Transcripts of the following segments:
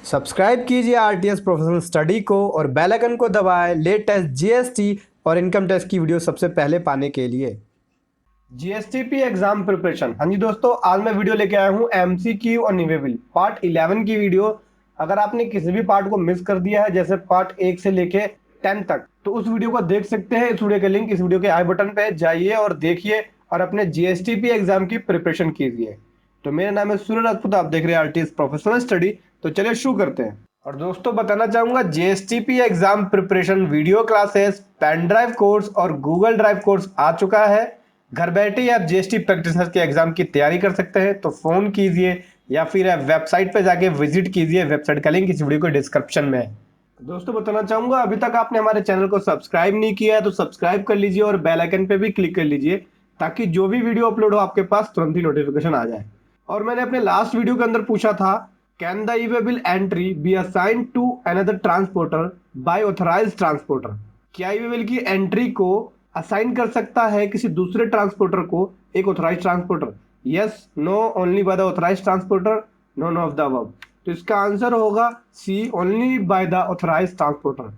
Subscribe कीजिए RTS professional study को और बेल आइकन को दबाएं लेटेस्ट जीएसटी और इनकम टैक्स की वीडियो सबसे पहले पाने के लिए। GSTP exam preparation. हाँ जी दोस्तों, आज मैं वीडियो लेके आया हूँ एमसीक्यू और निवेबल पार्ट 11 की वीडियो। अगर आपने किसी भी पार्ट को मिस कर दिया है, जैसे पार्ट 1 से लेके 10 तक, तो उस वीडियो को देख सकते हैं। इस वीडियो का लिंक इस वीडियो के आई बटन पे जाइए और देखिए और अपने जीएसटीपी एग्जाम की प्रिपरेशन कीजिए। तो मेरा नाम है सूर्य राजपूत, आप देख रहे हैं आरटीएस प्रोफेशनल स्टडी। तो चलिए शुरू करते हैं। और दोस्तों बताना चाहूंगा, GSTP exam preparation video classes, pen drive course और गूगल ड्राइव कोर्स आ चुका है। घर बैठे ही आप जीएसटी प्रैक्टिशनर के एग्जाम की तैयारी कर सकते हैं। तो फोन कीजिए या फिर वेबसाइट पे जाके विजिट कीजिए। वेबसाइट का लिंक इस वीडियो के डिस्क्रिप्शन में है। दोस्तों बताना चाहूंगा, अभी तक आपने हमारे चैनल को सब्सक्राइब नहीं किया है तो सब्सक्राइब कर लीजिए और बेल आइकन पे भी क्लिक कर लीजिए, ताकि जो भी वीडियो अपलोड हो आपके पास तुरंत ही नोटिफिकेशन आ जाए। और मैंने अपने लास्ट वीडियो के अंदर पूछा था, can the e way bill entry be assigned to another transporter by authorised transporter? क्या ईवेबल की एंट्री को असाइन कर सकता है किसी दूसरे ट्रांसपोर्टर को एक authorised transporter? Yes, no, only by the authorised transporter, none of the above. तो इसका आंसर होगा c, only by the authorised transporter.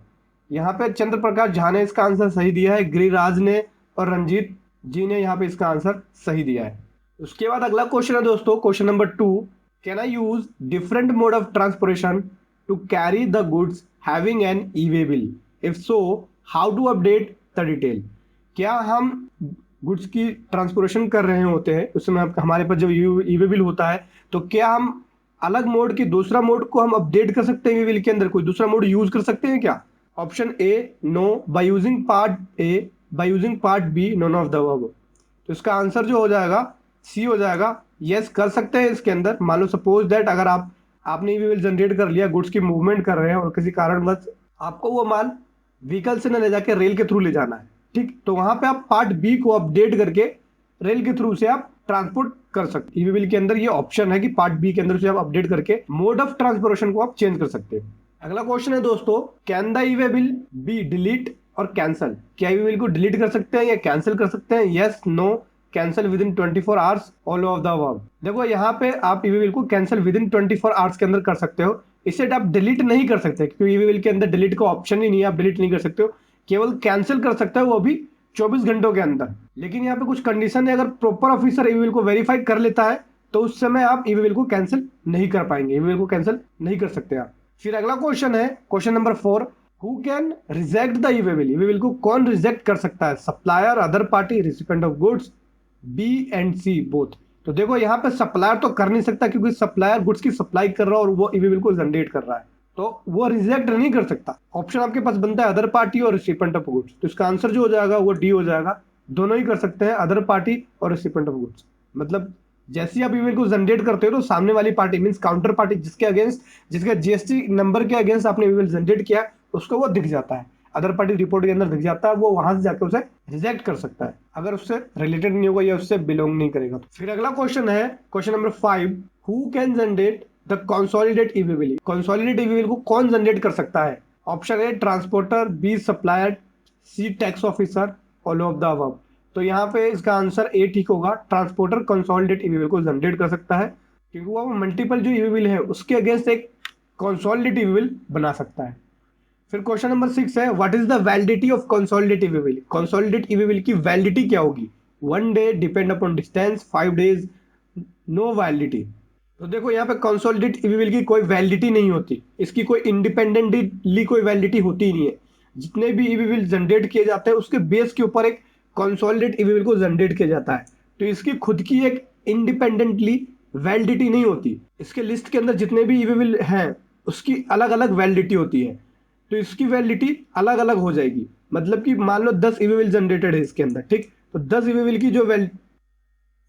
यहाँ पे चंद्र प्रकाश झा ने इसका आंसर सही दिया है, गिरिराज ने और रंजीत जी ने यहाँ पे इसका आंसर सही दिया है। उसके बाद अगला क्वेश्चन है दोस्तों, question number 2, can I use different mode of transportation to carry the goods having an e way bill? If so, how to update the detail? क्या हम गुड्स की ट्रांसपोर्टेशन कर रहे होते हैं उस समय हमारे पास जब ई-वे-बिल होता है, तो क्या हम अलग मोड की दूसरा मोड को हम अपडेट कर सकते हैं? ई-वे-बिल के अंदर कोई दूसरा मोड यूज कर सकते हैं क्या? Option A, no, by using part A, by using part B, none of the above. तो इसका आंसर जो हो जाएगा सी हो जाएगा। यस, कर सकते हैं इसके अंदर। मान लो सपोज दैट अगर आपने ई-वे-बिल जनरेट कर लिया, गुड्स की मूवमेंट कर रहे हैं और किसी कारणवश आपको वो माल व्हीकल से न ले जाके रेल के थ्रू ले जाना है, ठीक, तो वहां पे आप पार्ट बी को अपडेट करके रेल के थ्रू से आप ट्रांसपोर्ट कर सकते हैं। ई-वे-बिल के अंदर ये ऑप्शन है कि पार्ट बी के अंदर से आप अपडेट करके मोड ऑफ ट्रांसपोर्टेशन को आप चेंज कर सकते हैं। अगला क्वेश्चन है दोस्तों, कैन द ई-वे-बिल बी डिलीट और कैंसल? क्या ई-वे-बिल को डिलीट कर सकते हैं या कैंसिल कर सकते हैं? Yes, no, cancel within 24 hours, all of the above. देखो यहाँ पे आप ई-वे-बिल को कैंसिल विद इन 24 आवर्स के अंदर कर सकते हो। इसे आप डिलीट नहीं कर सकते क्योंकि ई-वे-बिल के अंदर डिलीट का ऑप्शन ही नहीं है, आप डिलीट नहीं कर सकते हो, केवल कैंसिल कर सकते हो, वो भी 24 घंटों के अंदर। लेकिन यहाँ पे कुछ कंडीशन है, अगर प्रॉपर ऑफिसर ई-वे-बिल को वेरीफाई कर लेता है तो उस समय आप ई-वे-बिल को कैंसिल नहीं कर पाएंगे, ई-वे-बिल को कैंसिल नहीं कर सकते आप। फिर अगला क्वेश्चन है, question number 4, who can reject the e way bill? E way bill को कौन रिजेक्ट कर सकता है? Supplier, other party, recipient of goods, b and c both. तो देखो यहाँ पे सप्लायर तो कर नहीं सकता क्योंकि सप्लायर गुड्स की सप्लाई कर रहा है और वो ई-वे-बिल को जनरेट कर रहा है, तो वो रिजेक्ट नहीं कर सकता। ऑप्शन आपके पास बनता है अदर पार्टी और रिसिपेंट ऑफ गुड्स। तो इसका आंसर जो हो जाएगा वो डी हो जाएगा। दोनों ही कर सकते हैं, अदर पार्टी और रिसिपेंट ऑफ गुड्स। मतलब जैसे ही आप ई-वे-बिल को जनरेट करते हो तो सामने वाली पार्टी मींस काउंटर पार्टी, जिसके अगेंस्ट, जिसके जीएसटी नंबर के अगेंस्ट आपने ई-वे-बिल जनरेट किया, उसको वो दिख जाता है, अदर पार्टी रिपोर्ट के अंदर दिख जाता है, वो वहां से जाकर उसे रिजेक्ट कर सकता है अगर उससे रिलेटेड नहीं होगा या उससे बिलोंग नहीं करेगा। तो फिर अगला क्वेश्चन है, question number 5, who can generate the consolidate e way bill? Consolidate e way bill को कौन जनरेट कर सकता है? Option a, transporter, b, supplier, c, tax officer, all of the above. तो यहाँ पे इसका आंसर ए ठीक होगा। ट्रांसपोर्टर कंसोलिडेट ई-वे-बिल को जनरेट कर सकता है क्योंकि वो मल्टीपल जो ई-वे-बिल है उसके अगेंस्ट एक कंसोलिडेट ई-वे-बिल बना सकता है। फिर क्वेश्चन नंबर 6 है, what is the validity of consolidate e way bill? Consolidate e way bill की वैलिडिटी क्या होगी? 1 day, depend upon distance, 5 days, no validity. तो देखो यहाँ पे कंसोलिडेट ई-वे-बिल की कोई वैलिडिटी नहीं होती, इसकी कोई इंडिपेंडेंटली कोई वैलिडिटी होती ही नहीं है। जितने भी ई-वे-बिल जनरेट किए जाते हैं उसके बेस के ऊपर एक कंसोलिडेट ई-वे-बिल को जनरेट किया जाता है, तो इसकी खुद की एक इंडिपेंडेंटली वैलिडिटी नहीं होती। इसके लिस्ट के अंदर जितने भी ई-वे-बिल हैं उसकी अलग अलग वैलिडिटी होती है, तो इसकी वैलिडिटी अलग अलग हो जाएगी। मतलब कि मान लो 10 ई-वे-बिल जनरेटेड है इसके अंदर, ठीक, तो 10 ई-वे-बिल की जो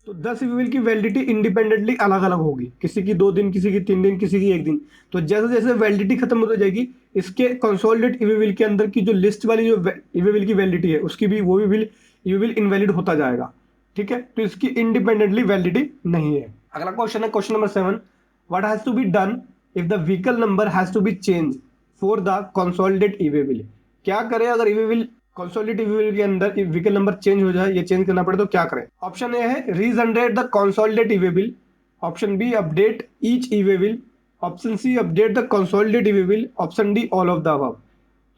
10 ई-वे-बिल की वैलिडिटी इंडिपेंडेंटली अलग अलग होगी, किसी की 2 दिन, किसी की 3 दिन, किसी की 1 दिन। तो जैसे जैसे वैलिडिटी खत्म होती जाएगी, इसके कंसोलिडेट ई-वे-बिल के अंदर की जो लिस्ट वाली जो ई-वे-बिल की वैलिडिटी है उसकी भी वो भी ई-वे-बिल इनवैलिड होता जाएगा, ठीक है। तो इसकी इंडिपेंडेंटली वैलिडिटी नहीं है। अगला क्वेश्चन है, question number 7, what has to be done if the vehicle number has to be change for the consolidate e way bill? क्या करें अगर ई-वे-बिल कंसोलिडेट ई-वे-बिल के अंदर व्हीकल नंबर चेंज हो जाए या चेंज करना पड़े तो क्या करें? ऑप्शन ए है regenerate the consolidate e way bill, option B update each e way bill, option C update the consolidate e way bill, option D all of the above.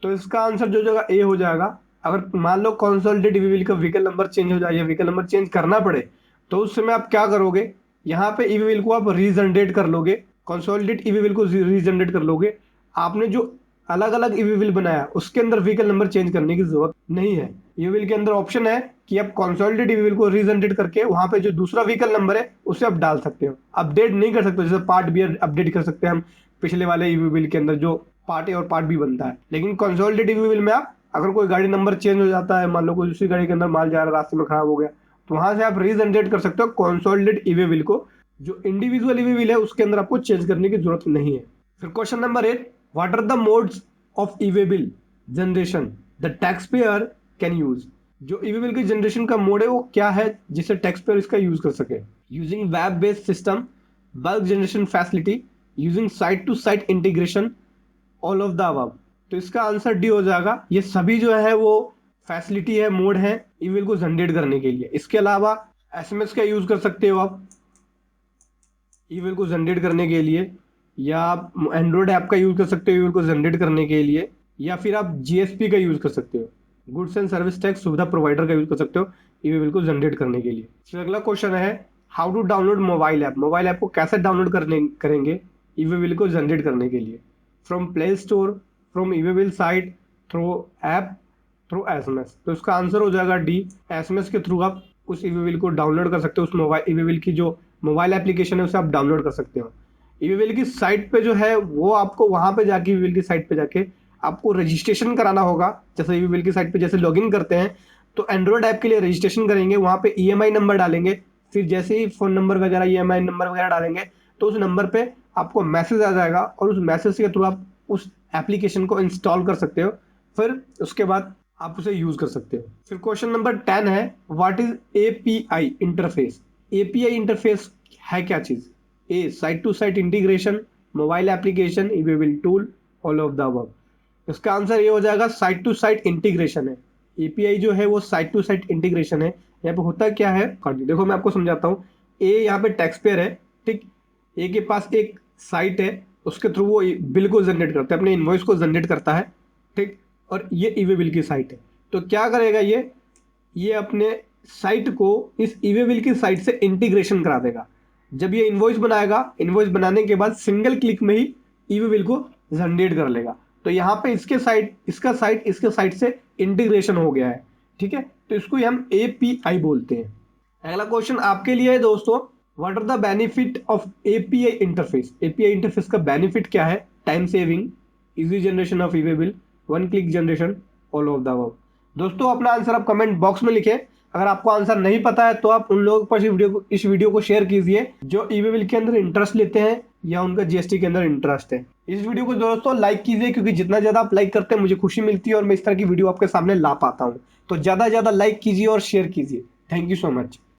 तो इसका आंसर जो जगह ए हो जाएगा। अगर मान लो कंसोलिडेट ईवी बिल का व्हीकल नंबर चेंज हो जाए या व्हीकल नंबर चेंज करना पड़े, तो उस समय आप क्या करोगे, यहाँ पे ईवी बिल को आप रीजनरेट कर लोगे, कंसोलिडेट ईवी बिल को रीजनरेट कर लोगे। आपने जो अलग अलग ईवी बिल बनाया उसके अंदर व्हीकल नंबर चेंज करने की जरूरत नहीं है। ईवी बिल के अंदर ऑप्शन है कि आप कंसोलिडेट ईवी बिल को रीजनरेट करके वहां पे जो दूसरा व्हीकल नंबर है उसे आप डाल सकते हो, अपडेट नहीं कर सकते। जैसे पार्ट बी अपडेट कर सकते हैं हम पिछले वाले ईवी बिल के अंदर जो पार्ट ए और पार्ट बी बनता है, लेकिन कंसोलिडेट ईवी बिल में आप अगर कोई गाड़ी नंबर चेंज हो जाता है, मान लो कोई दूसरी गाड़ी के अंदर माल जा रहा है, रास्ते में खराब हो गया, तो वहां से आप रीजनरेट कर सकते हो कंसोलिडेट ईवी बिल को। जो इंडिविजुअल ईवी बिल है उसके अंदर आपको चेंज करने की जरूरत नहीं है। फिर question number 8, what are the modes of EV bill generation the tax payer can use. जो ईवी बिल की जनरेशन का मोड है वो क्या है जिससे टैक्स पेयर इसका यूज कर सके। Using web based system, bulk generation facility, using site to site integration, all of the above. तो इसका आंसर डी हो जाएगा। ये सभी जो है वो फैसिलिटी है, मोड है ईवी बिल को जनरेट करने के लिए। इसके अलावा एसएमएस का यूज कर सकते हो आप ईवी बिल को जनरेट करने के लिए, या आप एंड्रॉयड ऐप का यूज कर सकते हो ईवी बिल को जनरेट करने के लिए, या फिर आप जीएसपी का यूज कर सकते हो, गुड्स एंड सर्विस टैक्स सुविधा प्रोवाइडर का यूज कर सकते हो ईवी बिल को जनरेट करने के लिए। फिर अगला क्वेश्चन है how to download mobile app. Mobile app को कैसे डाउनलोड करेंगे ईवी बिल को जनरेट करने के लिए। From play store, from EV bill site, through app, through SMS. तो इसका आंसर हो जाएगा डी, एसएमएस के थ्रू आप उस ईवी बिल को डाउनलोड कर सकते हो। उस मोबाइल ईवी बिल की जो मोबाइल एप्लीकेशन है उसे आप डाउनलोड कर सकते हो। ईवी बिल की साइट पे जो है वो आपको वहां पे जाके ईवी बिल की साइट पे जाके आपको रजिस्ट्रेशन कराना होगा। जैसे ईवी बिल की साइट पे जैसे लॉगिन करते हैं तो एंड्रॉयड ऐप के लिए रजिस्ट्रेशन करेंगे, वहां पे ईएमआई नंबर डालेंगे, फिर जैसे ही फोन नंबर वगैरह ईएमआई नंबर वगैरह डालेंगे तो उस नंबर पे आपको मैसेज आ जाएगा और उस मैसेज के थ्रू आप उस एप्लीकेशन को इंस्टॉल कर सकते हो। फिर उसके बाद आप उसे यूज कर सकते हो। फिर क्वेश्चन नंबर 10 है what is API interface. API interface है क्या चीज। A site to site integration, mobile application, e way bill tool, all of the above. इसका आंसर ये हो जाएगा साइट टू साइट इंटीग्रेशन है। एपीआई जो है वो साइट टू साइट इंटीग्रेशन है। यहाँ पे होता क्या है, देखो मैं आपको समझाता हूँ। ए यहाँ पे टैक्स पेयर है, ठीक। ए के पास एक साइट है, उसके थ्रू वो बिल को जनरेट करता है, अपने इनवॉइस को जनरेट करता है, ठीक। और ये ईवी बिल की साइट है। तो क्या करेगा ये अपने साइट को इस ईवी बिल की साइट से इंटीग्रेशन करा देगा। जब ये इनवॉइस बनाएगा, इनवॉइस बनाने के बाद सिंगल क्लिक में ही ईवी बिल को जनरेट कर लेगा। तो यहाँ पे इसके साइट से इंटीग्रेशन हो गया है, ठीक है। तो इसको हम एपीआई बोलते हैं। अगला क्वेश्चन आपके लिए है दोस्तों, what are the benefit of API interface. API interface का बेनिफिट क्या है। Time saving, easy generation of EV bill, one click generation, all of the above. दोस्तों अपना आंसर आप कमेंट बॉक्स में लिखें। अगर आपको आंसर नहीं पता है तो आप उन लोगों पर इस वीडियो को शेयर कीजिए जो ईवी बिल के अंदर इंटरेस्ट लेते हैं या उनका जीएसटी के अंदर इंटरेस्ट है। इस वीडियो को दोस्तों लाइक कीजिए, क्योंकि जितना ज्यादा आप लाइक करते हैं मुझे खुशी मिलती है और मैं इस तरह की वीडियो आपके सामने ला पाता हूँ। तो ज्यादा ज्यादा लाइक कीजिए और शेयर कीजिए। Thank you so much.